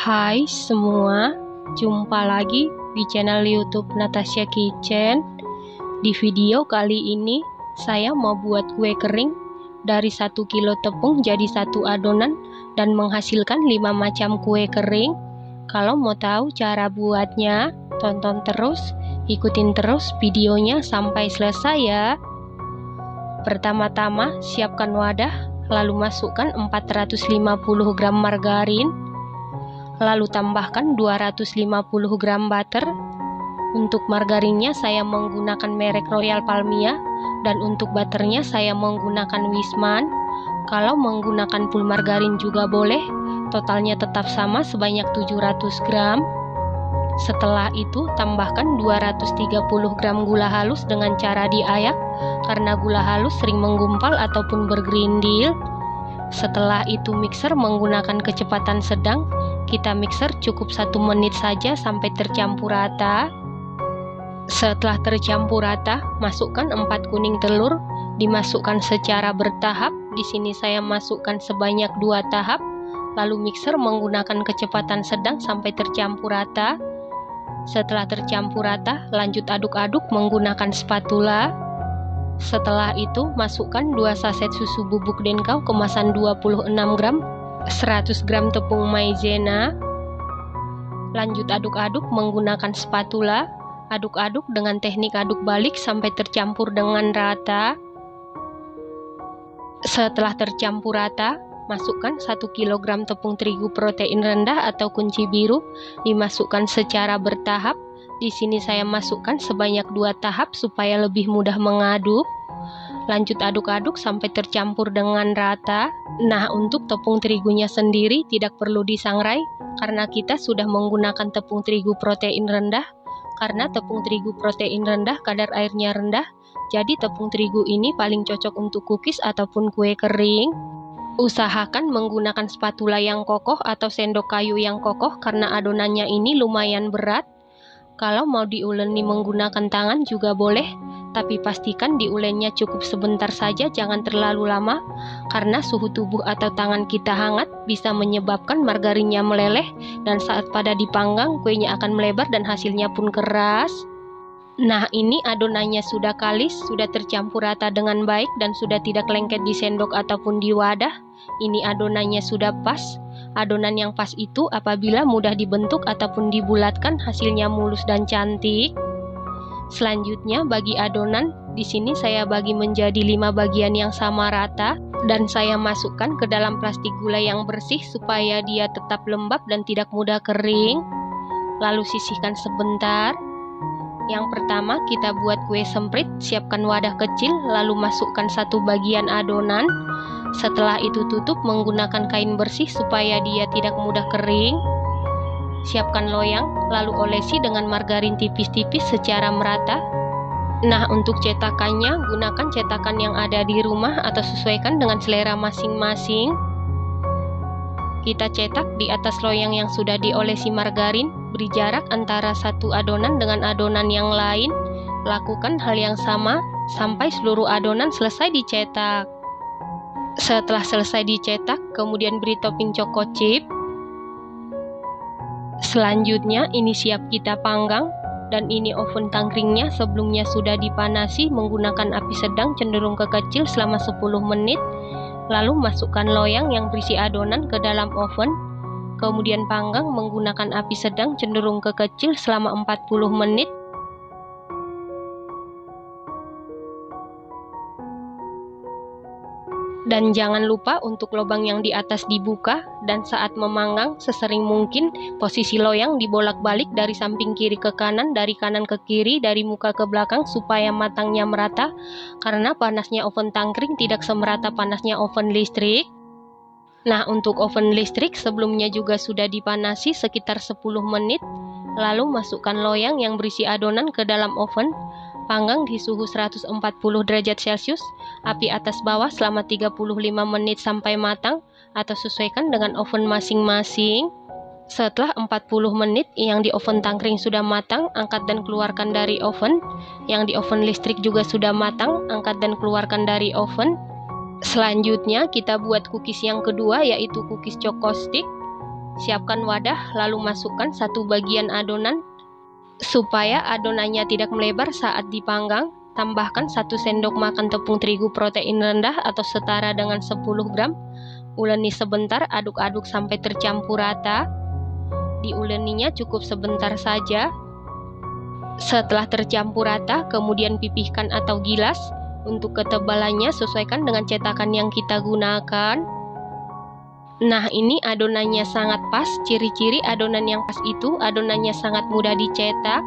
Hai semua, jumpa lagi di channel YouTube Natasha Kitchen. Di video kali ini, saya mau buat kue kering dari 1 kilo tepung jadi satu adonan dan menghasilkan 5 macam kue kering. Kalau mau tahu cara buatnya, tonton terus, ikutin terus videonya sampai selesai ya. Pertama-tama, siapkan wadah, lalu masukkan 450 gram margarin. Lalu tambahkan 250 gram butter. Untuk margarinnya saya menggunakan merek Royal Palmia dan untuk butternya saya menggunakan Wisman. Kalau menggunakan full margarin juga boleh, totalnya tetap sama sebanyak 700 gram. Setelah itu tambahkan 230 gram gula halus dengan cara diayak karena gula halus sering menggumpal ataupun bergerindil. Setelah itu mixer menggunakan kecepatan sedang. Kita mixer cukup 1 menit saja sampai tercampur rata. Setelah tercampur rata, masukkan 4 kuning telur, dimasukkan secara bertahap. Di sini saya masukkan sebanyak 2 tahap. Lalu mixer menggunakan kecepatan sedang sampai tercampur rata. Setelah tercampur rata, lanjut aduk-aduk menggunakan spatula. Setelah itu, masukkan 2 saset susu bubuk denkau kemasan 26 gram. 100 gram tepung maizena. Lanjut aduk-aduk menggunakan spatula. Aduk-aduk dengan teknik aduk balik sampai tercampur dengan rata. Setelah tercampur rata, masukkan 1 kg tepung terigu protein rendah atau kunci biru, dimasukkan secara bertahap. Di sini saya masukkan sebanyak 2 tahap supaya lebih mudah mengaduk. Lanjut aduk-aduk sampai tercampur dengan rata. Nah, untuk tepung terigunya sendiri tidak perlu disangrai karena kita sudah menggunakan tepung terigu protein rendah. Karena tepung terigu protein rendah kadar airnya rendah, jadi tepung terigu ini paling cocok untuk cookies ataupun kue kering. Usahakan menggunakan spatula yang kokoh atau sendok kayu yang kokoh karena adonannya ini lumayan berat. Kalau mau diuleni menggunakan tangan juga boleh, tapi pastikan diulennya cukup sebentar saja, jangan terlalu lama, karena suhu tubuh atau tangan kita hangat bisa menyebabkan margarinnya meleleh, dan saat pada dipanggang, kuenya akan melebar dan hasilnya pun keras. Nah, ini adonannya sudah kalis, sudah tercampur rata dengan baik, dan sudah tidak lengket di sendok ataupun di wadah. Ini adonannya sudah pas. Adonan yang pas itu apabila mudah dibentuk ataupun dibulatkan, hasilnya mulus dan cantik. Selanjutnya bagi adonan, di sini saya bagi menjadi 5 bagian yang sama rata dan saya masukkan ke dalam plastik gula yang bersih supaya dia tetap lembab dan tidak mudah kering. Lalu sisihkan sebentar. Yang pertama kita buat kue semprit, siapkan wadah kecil lalu masukkan 1 bagian adonan. Setelah itu tutup menggunakan kain bersih supaya dia tidak mudah kering. Siapkan loyang, lalu olesi dengan margarin tipis-tipis secara merata. Nah, untuk cetakannya, gunakan cetakan yang ada di rumah atau sesuaikan dengan selera masing-masing. Kita cetak di atas loyang yang sudah diolesi margarin, beri jarak antara satu adonan dengan adonan yang lain. Lakukan hal yang sama sampai seluruh adonan selesai dicetak. Setelah selesai dicetak, kemudian beri topping choco chip. Selanjutnya ini siap kita panggang dan ini oven tangkringnya sebelumnya sudah dipanasi menggunakan api sedang cenderung ke kecil selama 10 menit. Lalu masukkan loyang yang berisi adonan ke dalam oven. Kemudian panggang menggunakan api sedang cenderung ke kecil selama 40 menit. Dan jangan lupa untuk lubang yang di atas dibuka dan saat memanggang sesering mungkin posisi loyang dibolak-balik dari samping kiri ke kanan, dari kanan ke kiri, dari muka ke belakang supaya matangnya merata karena panasnya oven tangkring tidak semerata panasnya oven listrik. Nah, untuk oven listrik sebelumnya juga sudah dipanasi sekitar 10 menit. Lalu masukkan loyang yang berisi adonan ke dalam oven. Panggang di suhu 140 derajat Celcius, api atas bawah selama 35 menit sampai matang atau sesuaikan dengan oven masing-masing. Setelah 40 menit yang di oven tangkring sudah matang, angkat dan keluarkan dari oven. Yang di oven listrik juga sudah matang, angkat dan keluarkan dari oven. Selanjutnya kita buat cookies yang kedua yaitu cookies choco stick. Siapkan wadah, lalu masukkan satu bagian adonan. Supaya adonannya tidak melebar saat dipanggang, tambahkan 1 sendok makan tepung terigu protein rendah atau setara dengan 10 gram. Uleni sebentar, aduk-aduk sampai tercampur rata. Diuleninya cukup sebentar saja. Setelah tercampur rata, kemudian pipihkan atau gilas. Untuk ketebalannya sesuaikan dengan cetakan yang kita gunakan. Nah, ini adonannya sangat pas. Ciri-ciri adonan yang pas itu adonannya sangat mudah dicetak.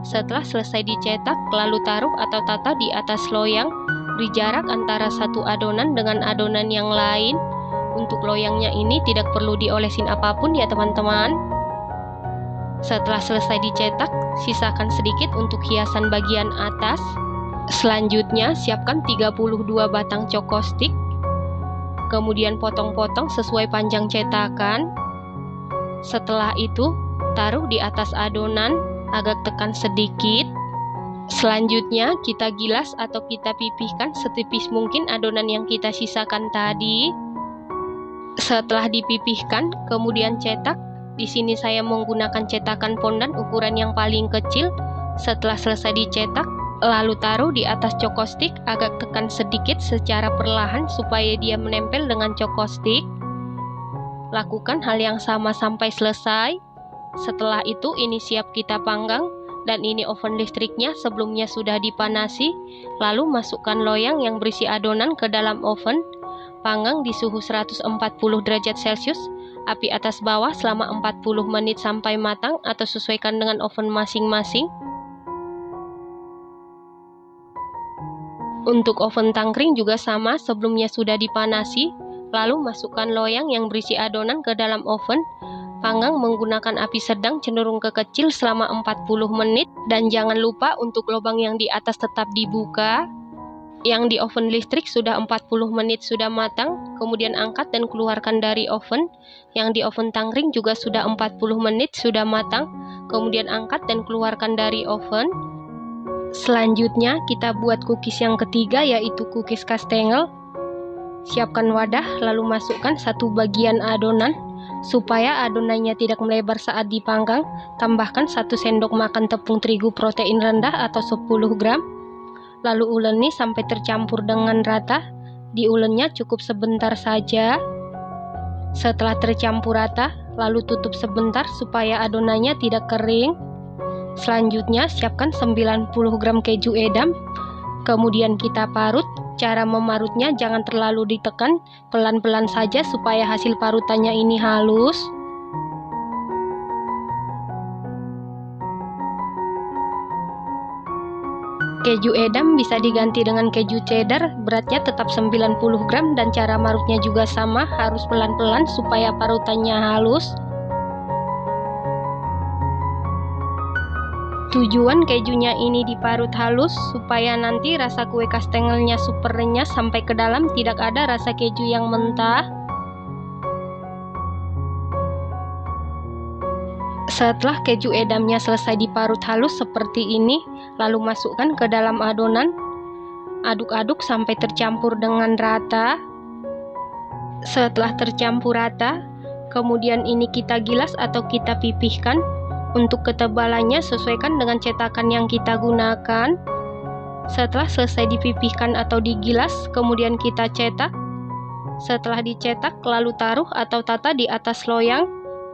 Setelah selesai dicetak, lalu taruh atau tata di atas loyang. Beri jarak antara satu adonan dengan adonan yang lain. Untuk loyangnya ini tidak perlu diolesin apapun ya teman-teman. Setelah selesai dicetak, sisakan sedikit untuk hiasan bagian atas. Selanjutnya, siapkan 32 batang choco stick. Kemudian potong-potong sesuai panjang cetakan. Setelah itu, taruh di atas adonan, agak tekan sedikit. Selanjutnya, kita gilas atau kita pipihkan setipis mungkin adonan yang kita sisakan tadi. Setelah dipipihkan, kemudian cetak. Di sini saya menggunakan cetakan pondan ukuran yang paling kecil. Setelah selesai dicetak, lalu taruh di atas choco stick, agak tekan sedikit secara perlahan supaya dia menempel dengan choco stick. Lakukan hal yang sama sampai selesai. Setelah itu ini siap kita panggang, dan ini oven listriknya sebelumnya sudah dipanasi. Lalu masukkan loyang yang berisi adonan ke dalam oven. Panggang di suhu 140 derajat Celcius, api atas bawah selama 40 menit sampai matang atau sesuaikan dengan oven masing-masing. Untuk oven tangkring juga sama, sebelumnya sudah dipanasi. Lalu masukkan loyang yang berisi adonan ke dalam oven. Panggang menggunakan api sedang cenderung ke kecil selama 40 menit. Dan jangan lupa untuk lubang yang di atas tetap dibuka. Yang di oven listrik sudah 40 menit sudah matang. Kemudian angkat dan keluarkan dari oven. Yang di oven tangkring juga sudah 40 menit sudah matang. Kemudian angkat dan keluarkan dari oven. Selanjutnya kita buat cookies yang ketiga, yaitu cookies kastengel. Siapkan wadah, lalu masukkan satu bagian adonan. Supaya adonannya tidak melebar saat dipanggang, tambahkan 1 sendok makan tepung terigu protein rendah atau 10 gram. Lalu uleni sampai tercampur dengan rata. Diulennya cukup sebentar saja. Setelah tercampur rata, lalu tutup sebentar supaya adonannya tidak kering. Selanjutnya, siapkan 90 gram keju edam. Kemudian kita parut. Cara memarutnya jangan terlalu ditekan, pelan-pelan saja supaya hasil parutannya ini halus. Keju edam bisa diganti dengan keju cheddar, beratnya tetap 90 gram dan cara marutnya juga sama, harus pelan-pelan supaya parutannya halus. Tujuan kejunya ini diparut halus supaya nanti rasa kue kastengelnya super renyah sampai ke dalam, tidak ada rasa keju yang mentah. Setelah keju edamnya selesai diparut halus seperti ini, lalu masukkan ke dalam adonan. Aduk-aduk sampai tercampur dengan rata. Setelah tercampur rata, kemudian ini kita gilas atau kita pipihkan. Untuk ketebalannya sesuaikan dengan cetakan yang kita gunakan. Setelah selesai dipipihkan atau digilas, kemudian kita cetak. Setelah dicetak, lalu taruh atau tata di atas loyang.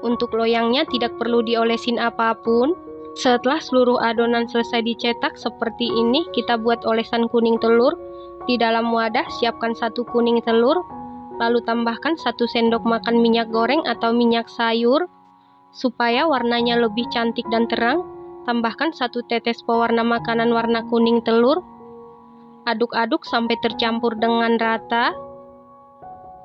Untuk loyangnya tidak perlu diolesin apapun. Setelah seluruh adonan selesai dicetak seperti ini, kita buat olesan kuning telur. Di dalam wadah siapkan 1 kuning telur. Lalu tambahkan 1 sendok makan minyak goreng atau minyak sayur. Supaya warnanya lebih cantik dan terang, tambahkan 1 tetes pewarna makanan warna kuning telur. Aduk-aduk sampai tercampur dengan rata.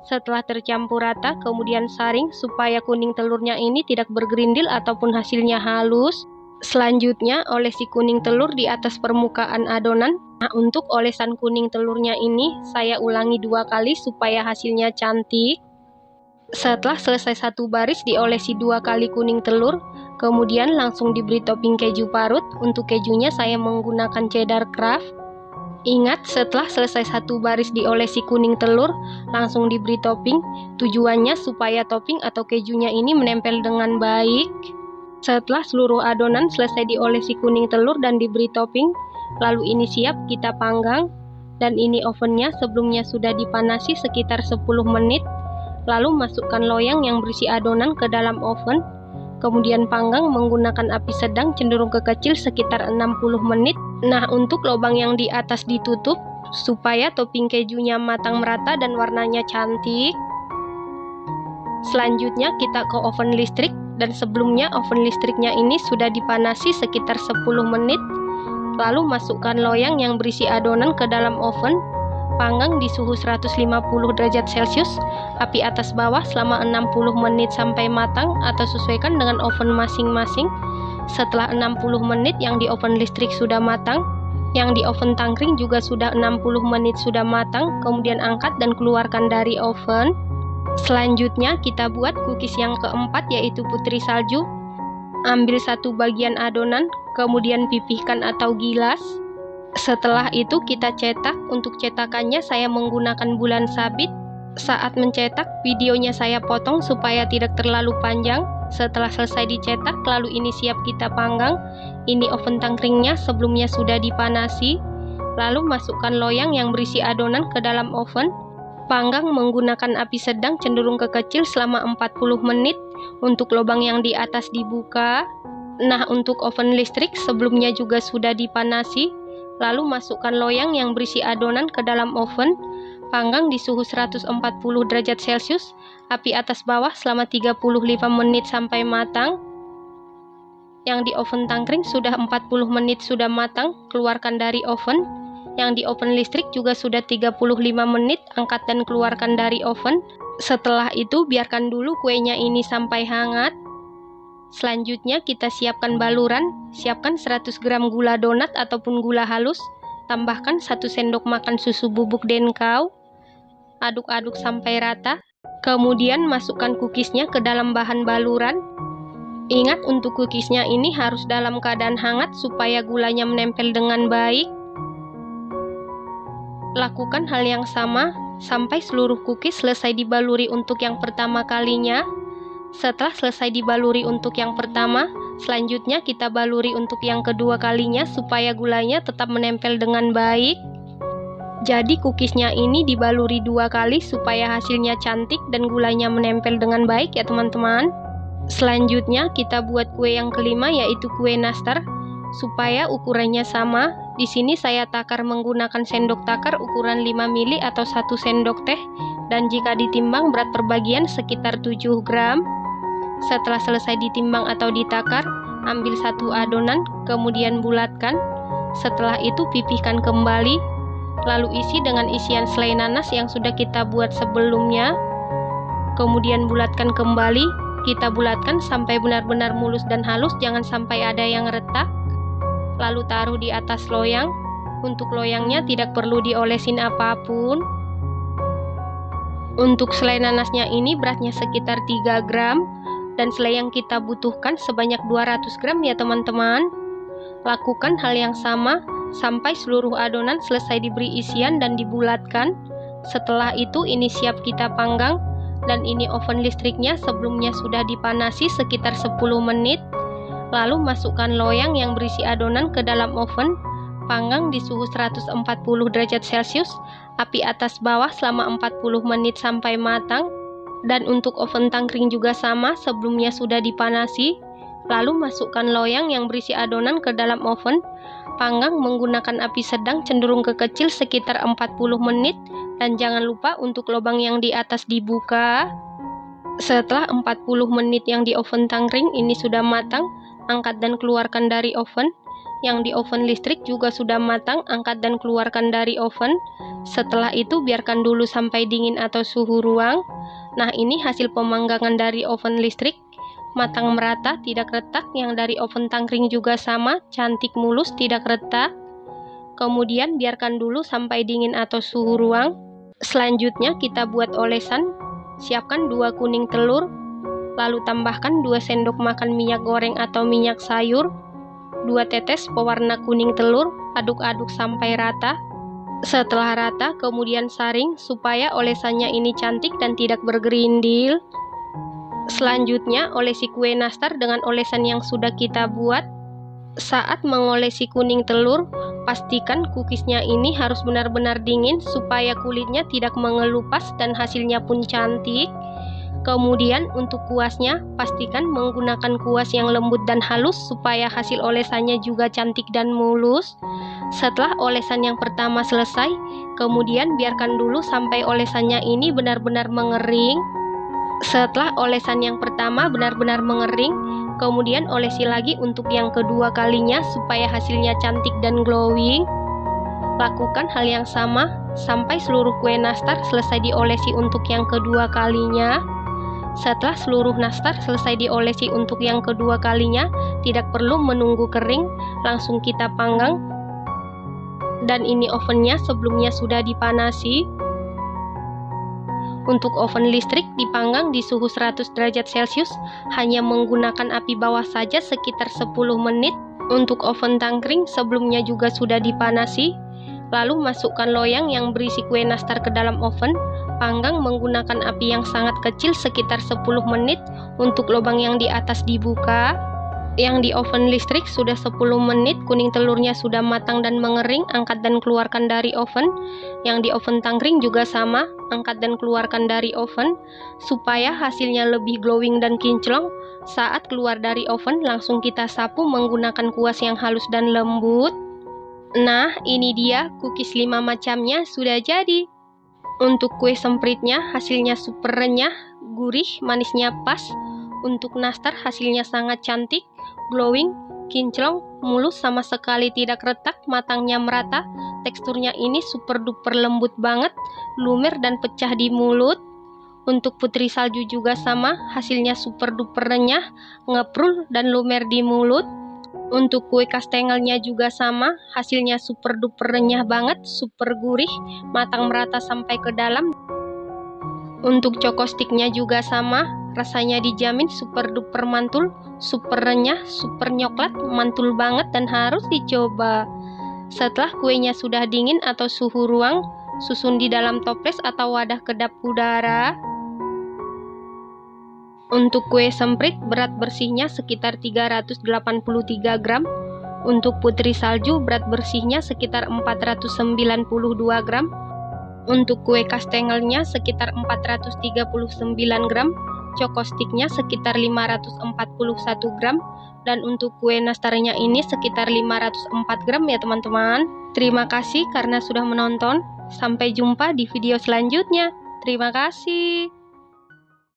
Setelah tercampur rata, kemudian saring supaya kuning telurnya ini tidak bergerindil ataupun hasilnya halus. Selanjutnya, olesi kuning telur di atas permukaan adonan. Nah, untuk olesan kuning telurnya ini, saya ulangi 2 kali supaya hasilnya cantik. Setelah selesai 1 baris diolesi 2 kali kuning telur, kemudian langsung diberi topping keju parut. Untuk kejunya saya menggunakan cheddar craft. Ingat, setelah selesai satu baris diolesi kuning telur, langsung diberi topping. Tujuannya supaya topping atau kejunya ini menempel dengan baik. Setelah seluruh adonan selesai diolesi kuning telur dan diberi topping, lalu ini siap kita panggang. Dan ini ovennya sebelumnya sudah dipanasi sekitar 10 menit. Lalu masukkan loyang yang berisi adonan ke dalam oven. Kemudian panggang menggunakan api sedang cenderung ke kecil sekitar 60 menit. Nah, untuk lubang yang di atas ditutup supaya topping kejunya matang merata dan warnanya cantik. Selanjutnya kita ke oven listrik, dan sebelumnya oven listriknya ini sudah dipanasi sekitar 10 menit. Lalu masukkan loyang yang berisi adonan ke dalam oven. Panggang di suhu 150 derajat Celcius, api atas bawah selama 60 menit sampai matang atau sesuaikan dengan oven masing-masing. Setelah 60 menit yang di oven listrik sudah matang, yang di oven tangkring juga sudah 60 menit sudah matang, kemudian angkat dan keluarkan dari oven. Selanjutnya kita buat cookies yang keempat, yaitu putri salju. Ambil satu bagian adonan, kemudian pipihkan atau gilas. Setelah itu kita cetak. Untuk cetakannya saya menggunakan bulan sabit. Saat mencetak, videonya saya potong supaya tidak terlalu panjang. Setelah selesai dicetak, lalu ini siap kita panggang. Ini oven tangkringnya sebelumnya sudah dipanasi. Lalu masukkan loyang yang berisi adonan ke dalam oven. Panggang menggunakan api sedang cenderung ke kecil selama 40 menit. Untuk lubang yang di atas dibuka. Nah, untuk oven listrik sebelumnya juga sudah dipanasi. Lalu masukkan loyang yang berisi adonan ke dalam oven. Panggang di suhu 140 derajat Celcius, api atas bawah selama 35 menit sampai matang. Yang di oven tangkring sudah 40 menit sudah matang, keluarkan dari oven. Yang di oven listrik juga sudah 35 menit, angkat dan keluarkan dari oven. Setelah itu biarkan dulu kuenya ini sampai hangat. Selanjutnya kita siapkan baluran. Siapkan 100 gram gula donat ataupun gula halus. Tambahkan 1 sendok makan susu bubuk denkau. Aduk-aduk sampai rata. Kemudian masukkan cookiesnya ke dalam bahan baluran. Ingat, untuk cookiesnya ini harus dalam keadaan hangat supaya gulanya menempel dengan baik. Lakukan hal yang sama sampai seluruh cookies selesai dibaluri untuk yang pertama kalinya. Setelah selesai dibaluri untuk yang pertama, selanjutnya kita baluri untuk yang kedua kalinya supaya gulanya tetap menempel dengan baik. Jadi cookiesnya ini dibaluri 2 kali supaya hasilnya cantik dan gulanya menempel dengan baik ya teman-teman. Selanjutnya kita buat kue yang kelima, yaitu kue nastar. Supaya ukurannya sama, di sini saya takar menggunakan sendok takar ukuran 5 mili atau 1 sendok teh. Dan jika ditimbang berat per bagian sekitar 7 gram. Setelah selesai ditimbang atau ditakar, ambil satu adonan, kemudian bulatkan. Setelah itu pipihkan kembali, lalu isi dengan isian selai nanas yang sudah kita buat sebelumnya. Kemudian bulatkan kembali, kita bulatkan sampai benar-benar mulus dan halus, jangan sampai ada yang retak. Lalu taruh di atas loyang. Untuk loyangnya tidak perlu diolesin apapun. Untuk selai nanasnya ini beratnya sekitar 3 gram. Dan selai yang kita butuhkan sebanyak 200 gram ya teman-teman. Lakukan hal yang sama sampai seluruh adonan selesai diberi isian dan dibulatkan. Setelah itu ini siap kita panggang. Dan ini oven listriknya sebelumnya sudah dipanasi sekitar 10 menit. Lalu masukkan loyang yang berisi adonan ke dalam oven. Panggang di suhu 140 derajat Celcius, api atas bawah selama 40 menit sampai matang. Dan untuk oven tangkring juga sama, sebelumnya sudah dipanasi. Lalu masukkan loyang yang berisi adonan ke dalam oven. Panggang menggunakan api sedang cenderung ke kecil sekitar 40 menit. Dan jangan lupa untuk lubang yang di atas dibuka. Setelah 40 menit yang di oven tangkring ini sudah matang, angkat dan keluarkan dari oven. Yang di oven listrik juga sudah matang, angkat dan keluarkan dari oven. Setelah itu biarkan dulu sampai dingin atau suhu ruang. Nah, ini hasil pemanggangan dari oven listrik. Matang merata, tidak retak. Yang dari oven tangkring juga sama, cantik mulus, tidak retak. Kemudian biarkan dulu sampai dingin atau suhu ruang. Selanjutnya kita buat olesan. Siapkan 2 kuning telur. Lalu tambahkan 2 sendok makan minyak goreng atau minyak sayur. 2 tetes pewarna kuning telur. Aduk-aduk sampai rata. Setelah rata, kemudian saring supaya olesannya ini cantik dan tidak bergerindil. Selanjutnya, olesi kue nastar dengan olesan yang sudah kita buat. Saat mengolesi kuning telur, pastikan cookiesnya ini harus benar-benar dingin supaya kulitnya tidak mengelupas dan hasilnya pun cantik. Kemudian untuk kuasnya, pastikan menggunakan kuas yang lembut dan halus supaya hasil olesannya juga cantik dan mulus. Setelah olesan yang pertama selesai, kemudian biarkan dulu sampai olesannya ini benar-benar mengering. Setelah olesan yang pertama benar-benar mengering, kemudian olesi lagi untuk yang kedua kalinya supaya hasilnya cantik dan glowing. Lakukan hal yang sama sampai seluruh kue nastar selesai diolesi untuk yang kedua kalinya. Setelah seluruh nastar selesai diolesi untuk yang kedua kalinya, tidak perlu menunggu kering, langsung kita panggang. Dan ini ovennya sebelumnya sudah dipanasi. Untuk oven listrik dipanggang di suhu 100 derajat Celcius, hanya menggunakan api bawah saja sekitar 10 menit. Untuk oven tangkring sebelumnya juga sudah dipanasi. Lalu masukkan loyang yang berisi kue nastar ke dalam oven. Panggang menggunakan api yang sangat kecil sekitar 10 menit. Untuk lubang yang di atas dibuka. Yang di oven listrik sudah 10 menit, kuning telurnya sudah matang dan mengering, angkat dan keluarkan dari oven. Yang di oven tangkring juga sama, angkat dan keluarkan dari oven. Supaya hasilnya lebih glowing dan kinclong, saat keluar dari oven langsung kita sapu menggunakan kuas yang halus dan lembut. Nah, ini dia cookies 5 macamnya sudah jadi. Untuk kue sempritnya hasilnya super renyah, gurih, manisnya pas. Untuk nastar hasilnya sangat cantik, glowing, kinclong, mulus, sama sekali tidak retak, matangnya merata. Teksturnya ini super duper lembut banget, lumer dan pecah di mulut. Untuk putri salju juga sama, hasilnya super duper renyah, ngeprul dan lumer di mulut. Untuk kue kastengelnya juga sama, hasilnya super duper renyah banget, super gurih, matang merata sampai ke dalam. Untuk cokostiknya juga sama, rasanya dijamin super duper mantul, super renyah, super nyoklat, mantul banget dan harus dicoba. Setelah kuenya sudah dingin atau suhu ruang, susun di dalam toples atau wadah kedap udara. Untuk kue semprit berat bersihnya sekitar 383 gram. Untuk putri salju berat bersihnya sekitar 492 gram. Untuk kue kastengelnya sekitar 439 gram. Cokostiknya sekitar 541 gram. Dan untuk kue nastarnya ini sekitar 504 gram ya teman-teman. Terima kasih karena sudah menonton. Sampai jumpa di video selanjutnya. Terima kasih.